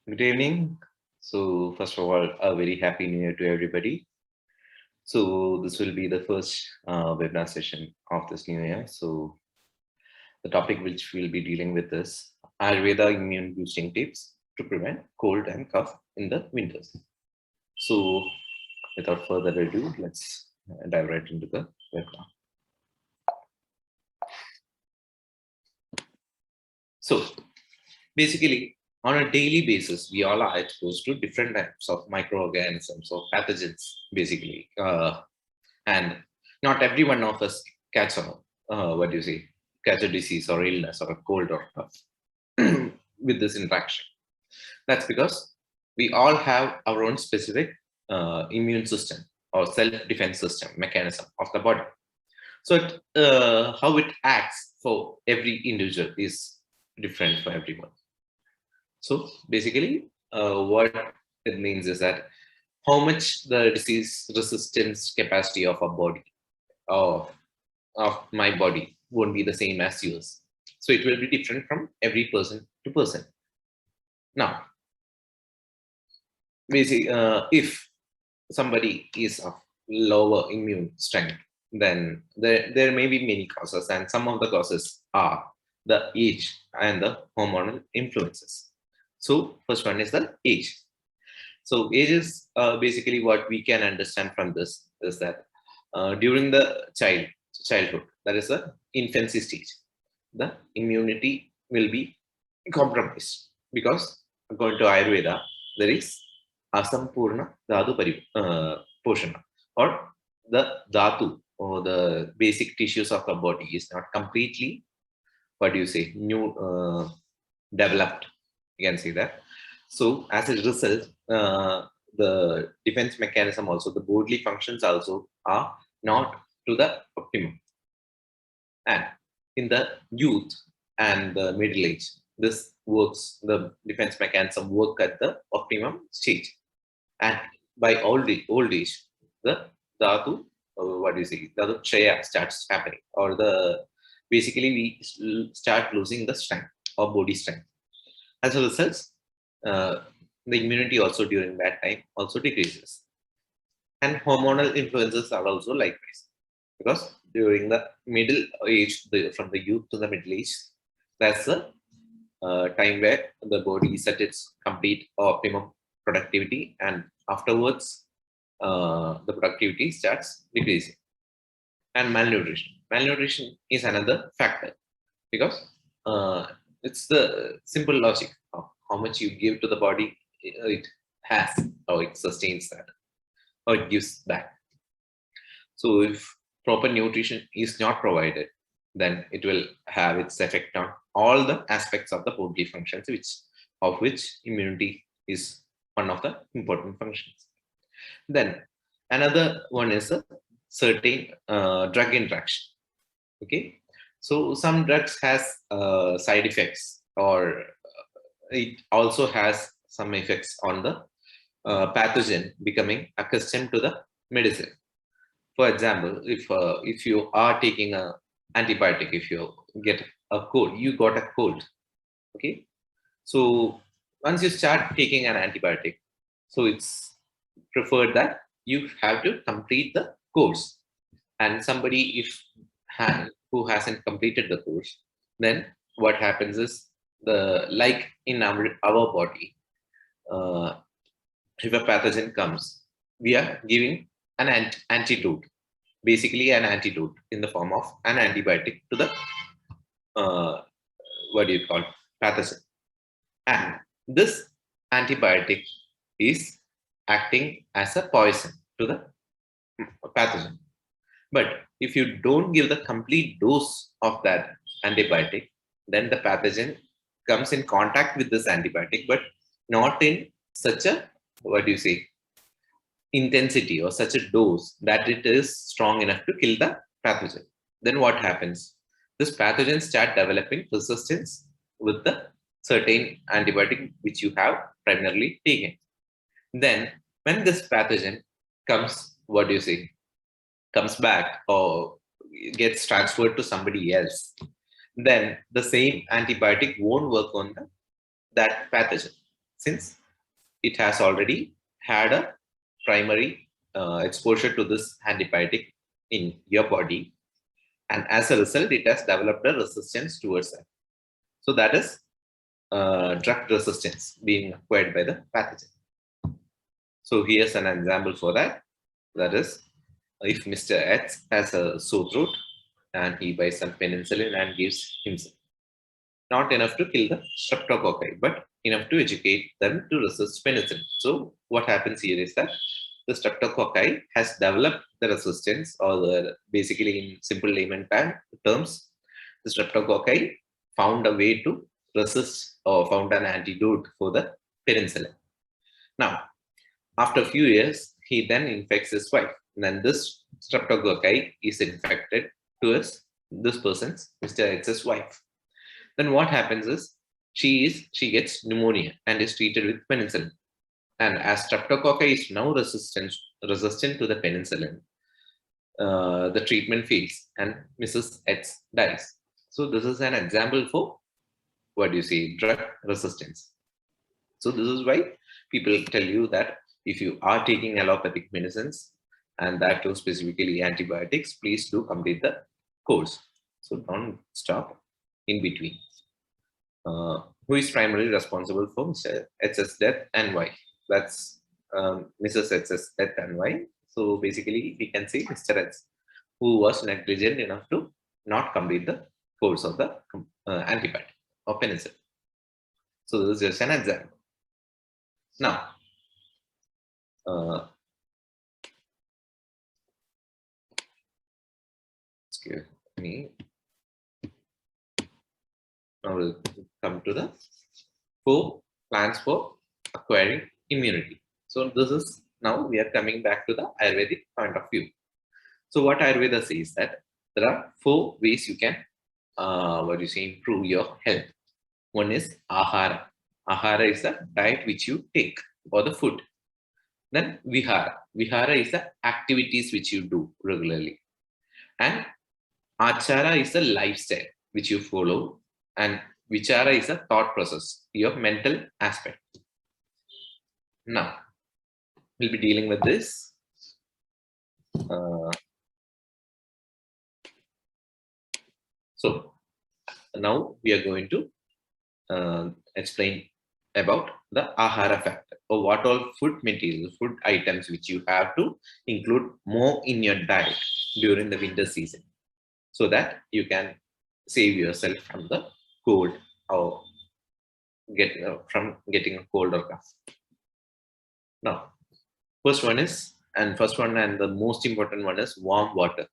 Good evening. So, first of all, a very happy new year to everybody. So, this will be the first webinar session of this new year. So, the topic which we'll be dealing with is Ayurveda immune boosting tips to prevent cold and cough in the winters. So, without further ado, let's dive right into the webinar. So, basically, on a daily basis, we all are exposed to different types of microorganisms or pathogens, basically. And not every one of us catch catch a disease or illness or a cold or cough with this interaction. That's because we all have our own specific immune system or self-defense system mechanism of the body. So how it acts for every individual is different for everyone. So basically, what it means is that how much the disease resistance capacity of a body of my body won't be the same as yours. So it will be different from every person to person. Now, basically, if somebody is of lower immune strength, then there may be many causes, and some of the causes are the age and the hormonal influences. So first one is the age. So age is basically what we can understand from this is that during the childhood, that is the infancy stage, the immunity will be compromised because according to Ayurveda, there is asampurna dhatu poshana, or the dhatu or the basic tissues of the body is not completely, new developed. You can say that. So as a result, the defense mechanism also, the bodily functions also are not to the optimum. And in the youth and the middle age, this works, the defense mechanism work at the optimum stage. And by old age, the dhatu, dhatu chaya starts happening, or basically we start losing the strength or body strength. As a result, the immunity also during that time also decreases. And hormonal influences are also likewise, because during the middle age, from the youth to the middle age, that's the time where the body is at its complete or optimum productivity, and afterwards the productivity starts decreasing. And malnutrition is another factor, because it's the simple logic of how much you give to the body, it has, or it sustains that, or it gives back. So if proper nutrition is not provided, then it will have its effect on all the aspects of the bodily functions, of which immunity is one of the important functions. Then another one is a certain drug interaction. Okay, so some drugs has side effects, or it also has some effects on the pathogen becoming accustomed to the medicine. For example, if you are taking a antibiotic, if you get a cold, you got a cold. Okay, so once you start taking an antibiotic, so it's preferred that you have to complete the course. And somebody who hasn't completed the course, then what happens is, like in our body, if a pathogen comes, we are giving an antidote, basically an antidote in the form of an antibiotic to the pathogen. And this antibiotic is acting as a poison to the pathogen. But if you don't give the complete dose of that antibiotic, then the pathogen comes in contact with this antibiotic, but not in such a, intensity or such a dose that it is strong enough to kill the pathogen. Then what happens? This pathogen start developing resistance with the certain antibiotic which you have primarily taken. Then when this pathogen comes, comes back or gets transferred to somebody else, then the same antibiotic won't work on that pathogen. since it has already had a primary exposure to this antibiotic in your body, and as a result it has developed a resistance towards it. So that is drug resistance being acquired by the pathogen. So here's an example for that. That is, if Mr. X has a sore throat and he buys some penicillin and gives himself, not enough to kill the streptococci, but enough to educate them to resist penicillin. So what happens here is that the streptococci has developed the resistance, or basically in simple layman terms, the streptococci found a way to resist or found an antidote for the penicillin. Now, after a few years, he then infects his wife. And then this streptococci is infected to this person's, Mr. X's wife. Then what happens is she gets pneumonia and is treated with penicillin. And as streptococci is now resistant to the penicillin, the treatment fails and Mrs. X dies. So this is an example for drug resistance. So this is why people tell you that if you are taking allopathic medicines, and that too specifically antibiotics, please do complete the course. So don't stop in between. Who is primarily responsible for Mr. X's death and why? That's Mrs. X's death and why. So basically, we can say Mr. X, who was negligent enough to not complete the course of the antibiotic or penicillin. So this is just an example. Now, excuse me. Now we'll come to the 4 plans for acquiring immunity. So this is, now we are coming back to the Ayurvedic point of view. So what Ayurveda says that there are 4 ways you can improve your health. One is ahara. Ahara is the diet which you take, or the food. Then vihara. Vihara is the activities which you do regularly. And achara is the lifestyle which you follow. And vichara is a thought process, your mental aspect. Now, we'll be dealing with this. So, now we are going to explain about the ahara factor, or what all food materials, food items which you have to include more in your diet during the winter season, so that you can save yourself from the cold or from getting a cold or cough. Now, first one and the most important one is warm water.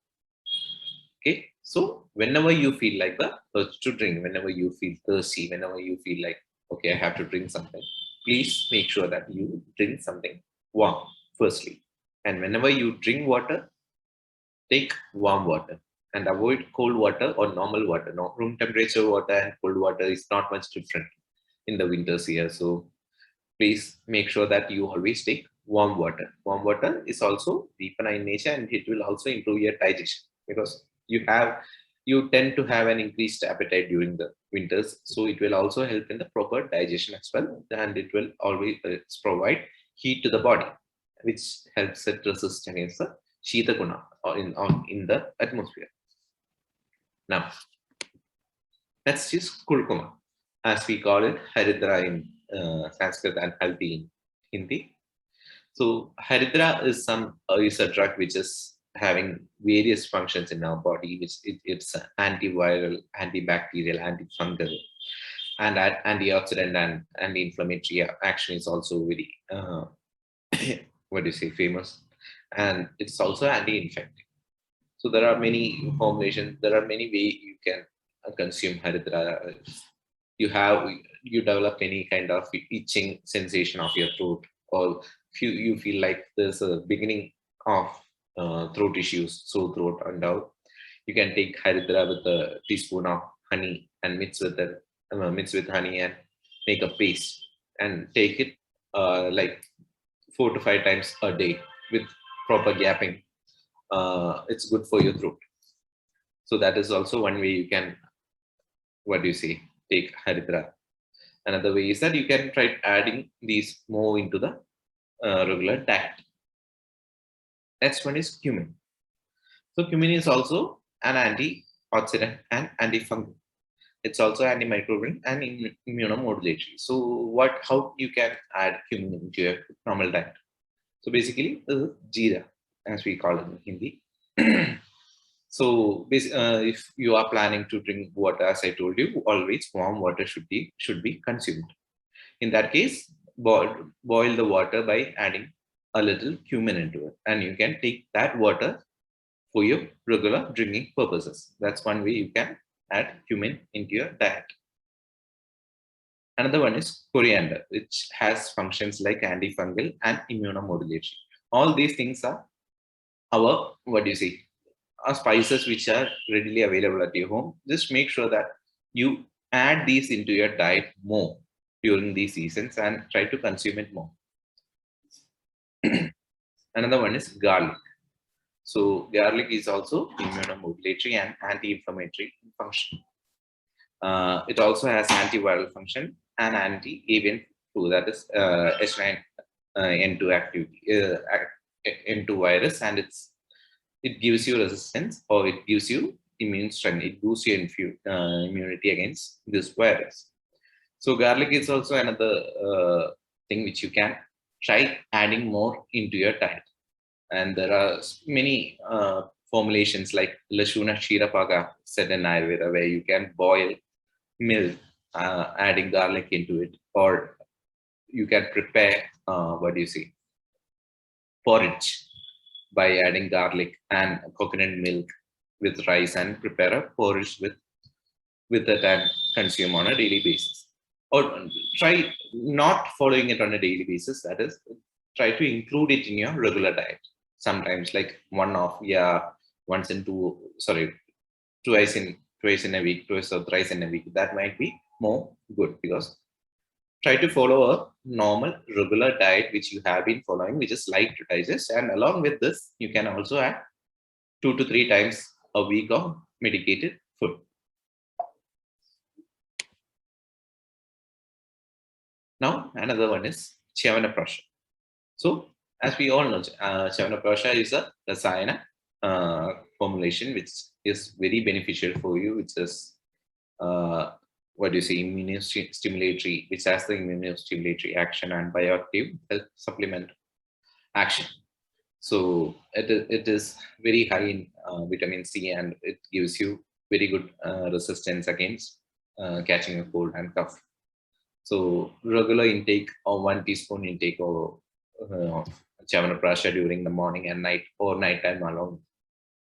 Okay, so whenever you feel like the urge to drink, whenever you feel thirsty, whenever you feel like, okay, I have to drink something, please make sure that you drink something warm firstly. And whenever you drink water, take warm water and avoid cold water or normal water. No, room temperature water and cold water is not much different in the winters here. So please make sure that you always take warm water. Warm water is also deeper in nature, and it will also improve your digestion, because you tend to have an increased appetite during the winters. So it will also help in the proper digestion as well. And it will always provide heat to the body, which helps it resist against the Shita Guna or in the atmosphere. Now, let's use kurkuma, as we call it Haridra in Sanskrit and Haldi in Hindi. So Haridra is a drug which is having various functions in our body, which it's antiviral, antibacterial, antifungal, and antioxidant and anti-inflammatory action is also very famous, and it's also anti-infective. So there are many formulations, there are many ways you can consume Haridra. You develop any kind of itching sensation of your throat, or you feel like there's a beginning of throat issues, sore throat and all, you can take Haridra with a teaspoon of honey and mix with honey and make a paste and take it like 4 to 5 times a day with proper gapping. It's good for your throat. So that is also one way you can take Haridra. Another way is that you can try adding these more into the regular diet. Next one is cumin. So cumin is also an antioxidant and antifungal. It's also antimicrobial and immunomodulatory. So how you can add cumin into your normal diet? So basically, this is jeera, as we call it in Hindi. So if you are planning to drink water, as I told you, always warm water should be consumed. In that case, boil the water by adding a little cumin into it, and you can take that water for your regular drinking purposes. That's one way you can add cumin into your diet. Another one is coriander, which has functions like antifungal and immunomodulatory. All these things are our, are spices which are readily available at your home. Just make sure that you add these into your diet more during these seasons and try to consume it more. Another one is garlic. So garlic is also immunomodulatory and anti-inflammatory function. It also has antiviral function and anti-avian flu, that is H9N2 activity, N2 virus, and it gives you resistance, or it gives you immune strength. It boosts your immunity against this virus. So garlic is also another thing which you can try adding more into your diet. And there are many formulations like Lashuna Shirapaga said in Ayurveda, where you can boil milk, adding garlic into it, or you can prepare porridge by adding garlic and coconut milk with rice and prepare a porridge with it and consume on a daily basis. Or try not following it on a daily basis, that is, try to include it in your regular diet. Sometimes like twice in a week, twice or thrice in a week. That might be more good, because try to follow a normal regular diet which you have been following, which is light to digest, and along with this you can also add 2 to 3 times a week of medicated food. Now another one is Chyavanprash. So as we all know, Chyavanprash is a rasayana formulation which is very beneficial for you, which is immunostimulatory, which has the immunostimulatory action and bioactive health supplement action. So it is very high in vitamin C, and it gives you very good resistance against catching a cold and cough. So regular intake or 1 teaspoon intake of Chyavanprash during the morning and night, or nighttime alone,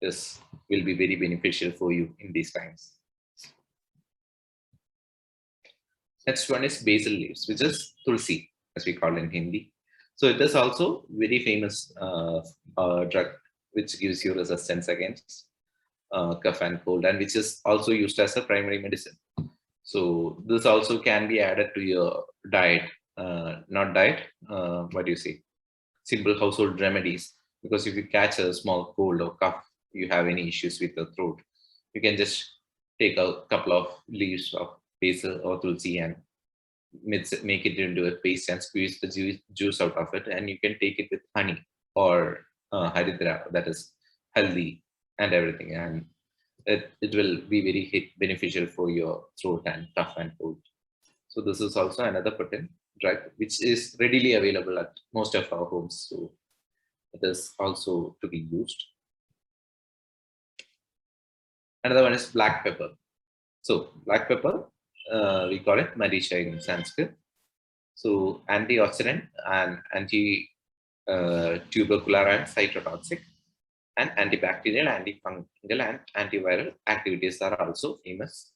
this will be very beneficial for you in these times. Next one is basil leaves, which is tulsi, as we call it in Hindi. So it is also very famous drug which gives you resistance against cough and cold, and which is also used as a primary medicine. So this also can be added to your diet, simple household remedies. Because if you catch a small cold or cough, you have any issues with the throat, you can just take a couple of leaves of basil or tulsi and make it into a paste and squeeze the juice out of it, and you can take it with honey or haridra, that is healthy and everything, and it will be very beneficial for your throat and cough and cold. So this is also another potent drug which is readily available at most of our homes. So it is also to be used. Another one is black pepper. So black pepper, we call it Marisha in Sanskrit. So antioxidant and anti-tubercular and cytotoxic, and antibacterial, antifungal, and antiviral activities are also famous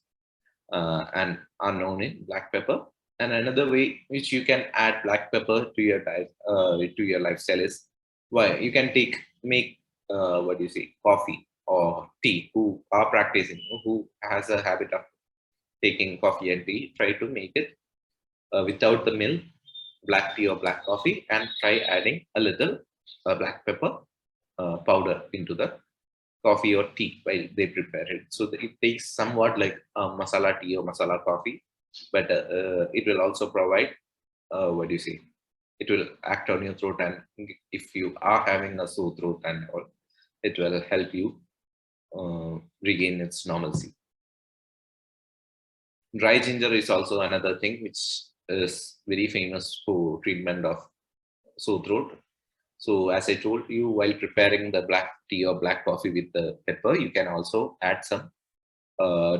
and are known in black pepper. And another way which you can add black pepper to your diet, to your lifestyle, is you can make coffee or tea. Who are practicing, who has a habit of taking coffee and tea, try to make it without the milk, black tea or black coffee, and try adding a little black pepper powder into the coffee or tea while they prepare it. So that it tastes somewhat like masala tea or masala coffee, but it will also provide, what do you say, it will act on your throat, and if you are having a sore throat and all, it will help you regain its normalcy. Dry ginger is also another thing which is very famous for treatment of sore throat. So as I told you, while preparing the black tea or black coffee with the pepper, you can also add some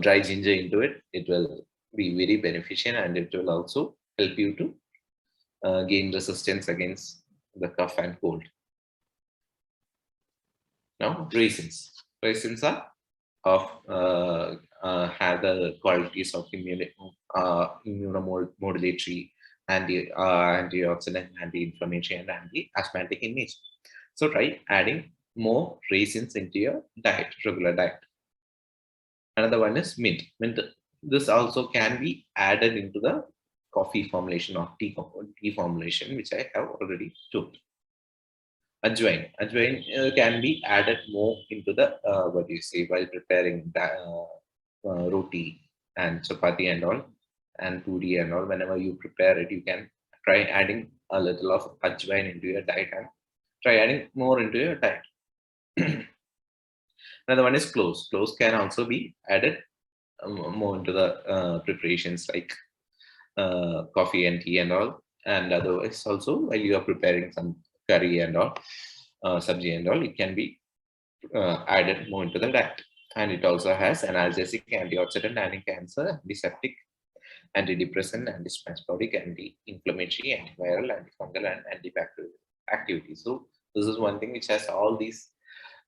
dry ginger into it. It will be very beneficial, and it will also help you to gain resistance against the cough and cold. Now, raisins. Raisins are of have the qualities of immunomodulatory, antioxidant, anti-inflammatory, and anti-asthmatic in nature. So try adding more raisins into your diet, regular diet. Another one is mint. Mint. This also can be added into the coffee formulation or tea formulation, which I have already told. Ajwain. Ajwain can be added more into the, what do you say, while preparing the, roti and chapati and all, and puri and all. Whenever you prepare it, you can try adding a little of ajwain into your diet, and try adding more into your diet. Another one is cloves. Cloves can also be added more into the preparations like coffee and tea and all. And otherwise, also while you are preparing some curry and all, sabji and all, it can be added more into the diet. And it also has analgesic, antioxidant, anti-cancer, antiseptic, antidepressant, antispasmodic, anti-inflammatory, antiviral, antifungal, and antibacterial activity. So this is one thing which has all these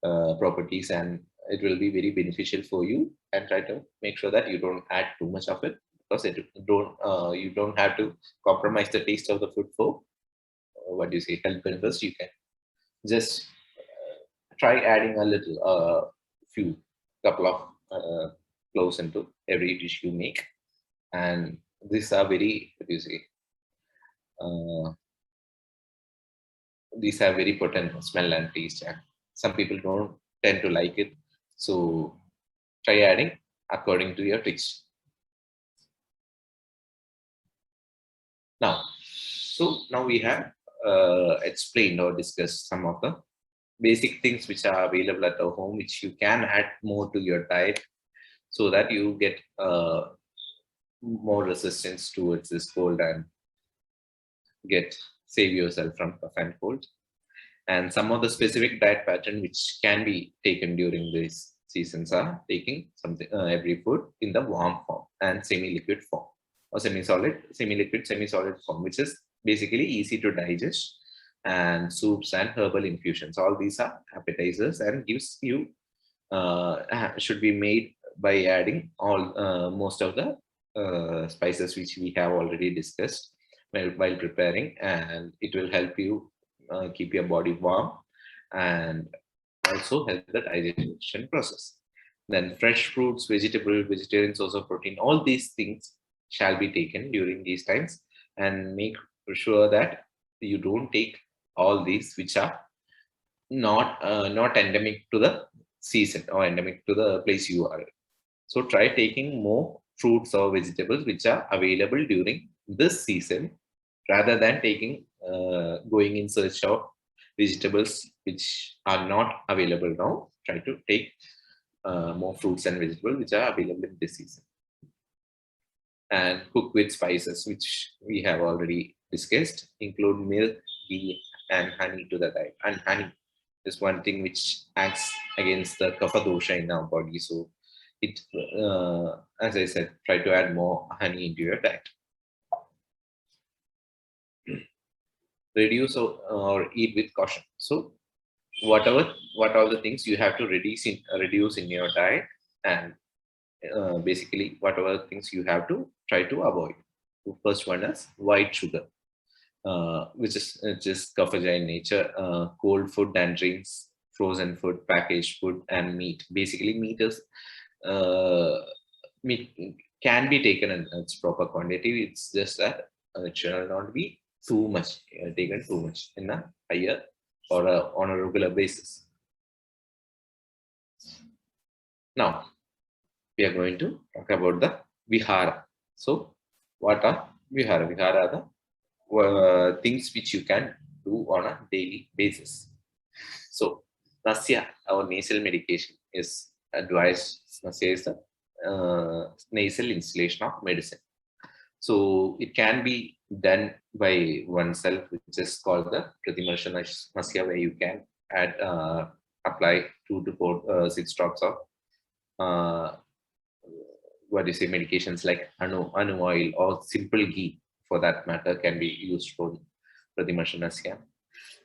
properties, and it will be very beneficial for you. And try to make sure that you don't add too much of it, because you don't have to compromise the taste of the food for what do you say, health benefits. You can just try adding a little few couple of cloves into every dish you make, and these are very, what do you say, uh, these have very potent smell and taste, and some people don't tend to like it. So try adding according to your taste. Now, so now we have explained or discussed some of the basic things which are available at our home, which you can add more to your diet, so that you get more resistance towards this cold, and get save yourself from cough and cold. And some of the specific diet pattern which can be taken during these seasons are taking something, every food in the warm form and semi-liquid form, or semi-solid, semi-liquid, semi-solid form, which is basically easy to digest, and soups and herbal infusions. All these are appetizers, and gives you should be made by adding all most of the spices which we have already discussed while preparing, and it will help you keep your body warm, and also help the digestion process. Then fresh fruits, vegetarian source of protein, all these things shall be taken during these times, and make sure that you don't take all these which are not endemic to the season or endemic to the place you are. So try taking more fruits or vegetables which are available during this season, rather than taking going in search of vegetables which are not available now. Try to take more fruits and vegetables which are available in this season, and cook with spices, which we have already discussed. Include milk, ghee, and honey to the diet. And honey is one thing which acts against the kapha dosha in our body. So it, as I said, try to add more honey into your diet. Reduce or eat with caution. So what are the things you have to reduce in your diet, and basically whatever things you have to try to avoid. The first one is white sugar, which is just kaphaja in nature. Cold food and drinks, frozen food, packaged food, and meat. Basically, meat can be taken in its proper quantity. It's just that it should not be too much, taken too much in a higher or on a regular basis. Now we are going to talk about the vihara. So What are vihara? Vihara are the things which you can do on a daily basis. So, Nasya, our nasal medication, is advised. Nasya is the nasal instillation of medicine. So, it can be done by oneself, which is called the Pratimarsha Nasya, where you can add, apply 2 to 6 drops of uh, what do you say, medications like anu oil or simple ghee, for that matter, can be used for Pratimarsha Nasya.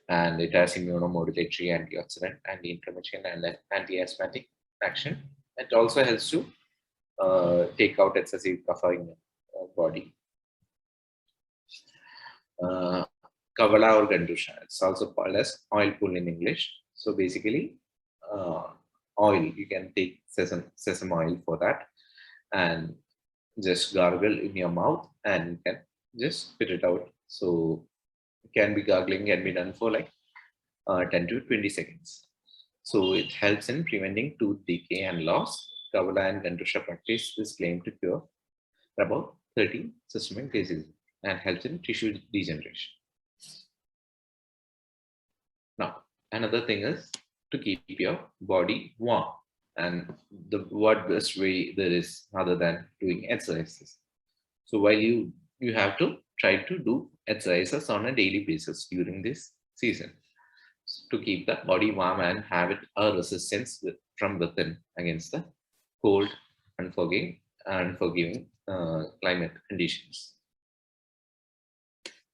And it has immunomodulatory, antioxidant, anti-inflammation, and anti-asthmatic action. It also helps to take out excessive kapha in the body. Kavala or Gandusha, it's also called as oil pull in English. So basically, oil, you can take sesame oil for that, and just gargle in your mouth, and you can just spit it out. So can be gargling, can be done for like 10 to 20 seconds. So it helps in preventing tooth decay and loss. Kavala and Gandusha practice is claimed to cure about 30 systemic diseases and helps in tissue degeneration. Now, another thing is to keep your body warm. And the what best way there is other than doing exercises. So while you have to try to do exercises on a daily basis during this season to keep the body warm and have it a resistance from within against the cold, unforgiving climate conditions.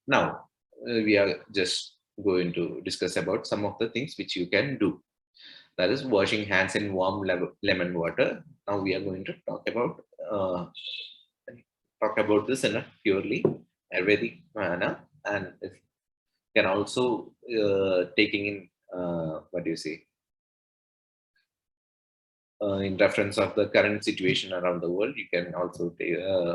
Now, we are just going to discuss about some of the things which you can do. That is washing hands in warm lemon water. Now we are going to talk about this in a purely Ayurvedic manner, and it can also taking in what do you say, in reference of the current situation around the world. You can also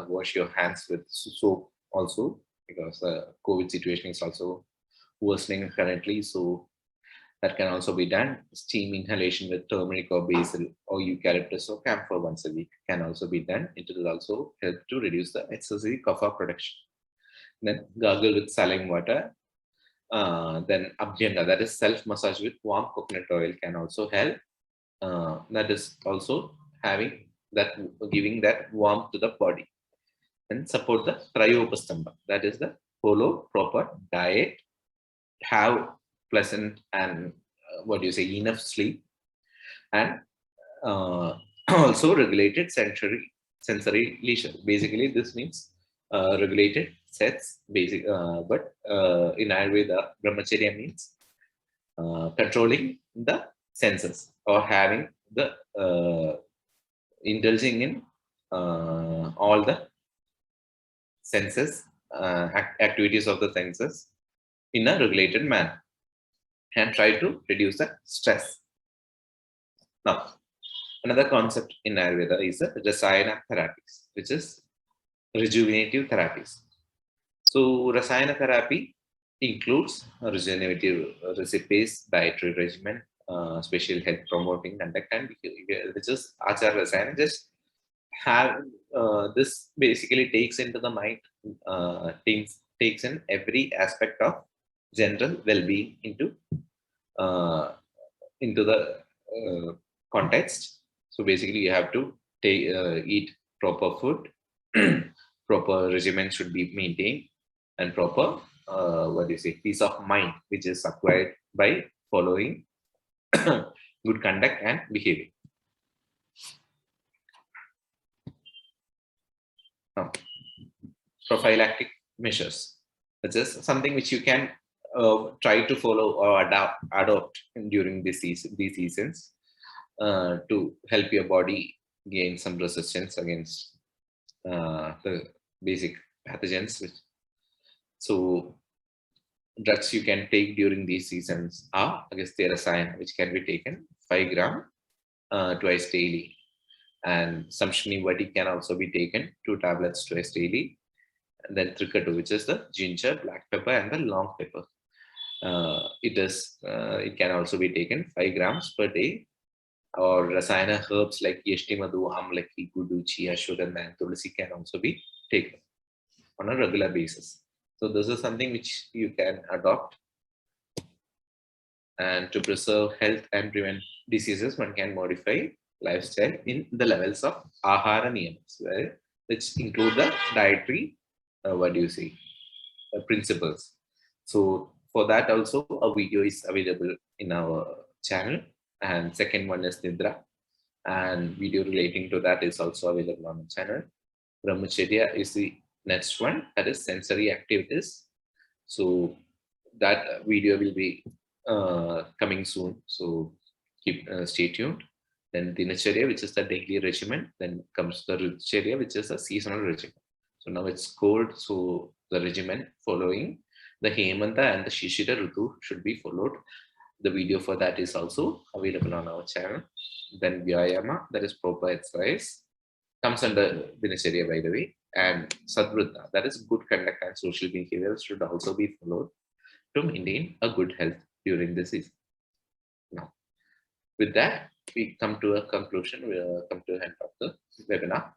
wash your hands with soap also, because the COVID situation is also worsening currently. So that can also be done. Steam inhalation with turmeric or basil or eucalyptus or camphor once a week can also be done. It will also help to reduce the excessive kapha production. Then gargle with saline water. Then abhyanga, that is self-massage with warm coconut oil, can also help. That is also giving that warmth to the body. And support the Trayopastamba, that is the follow proper diet, have pleasant and enough sleep, and also regulated sensory leisure. Basically, this means regulated sets. But in Ayurveda, brahmacharya means controlling the senses, or having the indulging in all the senses, activities of the senses in a regulated manner, and try to reduce the stress. Now, another concept in Ayurveda is the Rasayana therapies, which is rejuvenative therapies. So, Rasayana therapy includes regenerative recipes, dietary regimen, special health promoting conduct, and behavior, which is Achar Rasayana. Just have this basically takes into the mind, takes in every aspect of general well-being into the context. So basically, you have to eat proper food, proper regimen should be maintained, and proper peace of mind, which is acquired by following good conduct and behavior. Now, prophylactic measures, which is something which you can try to follow or adopt during these seasons to help your body gain some resistance against the basic pathogens. So drugs you can take during these seasons are Agastya Rasayana, which can be taken 5 gram twice daily, and Samshini Vadi can also be taken 2 tablets twice daily, and then Trikatu, which is the ginger, black pepper, and the long pepper. It can also be taken 5 grams per day, or Rasayana herbs like Yashti Madhu, Amlaki, Gudu, Chia, Ashwagandha, and Tulsi can also be taken. on a regular basis. So this is something which you can adopt. And to preserve health and prevent diseases, one can modify lifestyle in the levels of ahara niyamas, which include the dietary, what do you say, principles. So for that also a video is available in our channel. And second one is Nidra, and video relating to that is also available on the channel. Brahmacharya is the next one, that is sensory activities. So that video will be coming soon. So keep stay tuned. Then Dinacharya, which is the daily regimen. Then comes the Rucharya, which is a seasonal regimen. So now it's cold, so the regimen following the Hemanta and the Shishira Ritu should be followed. The video for that is also available on our channel. Then Vyayama, that is proper exercise, comes under Dinacharya, by the way. And Sadvrutta, that is good conduct and social behavior, should also be followed to maintain a good health during the season. Now, with that, we come to a conclusion. We come to the end of the webinar.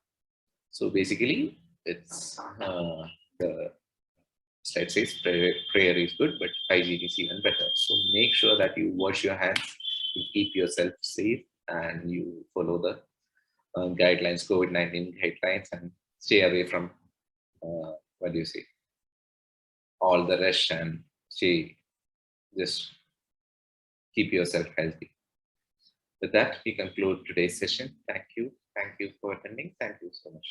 So basically, it's the slide says prayer is good, but hygiene is even better. So make sure that you wash your hands, you keep yourself safe, and you follow the guidelines, COVID-19 guidelines, and stay away from what do you say, all the rush, and stay, just keep yourself healthy. With that, we conclude today's session. Thank you. Thank you for attending. Thank you so much.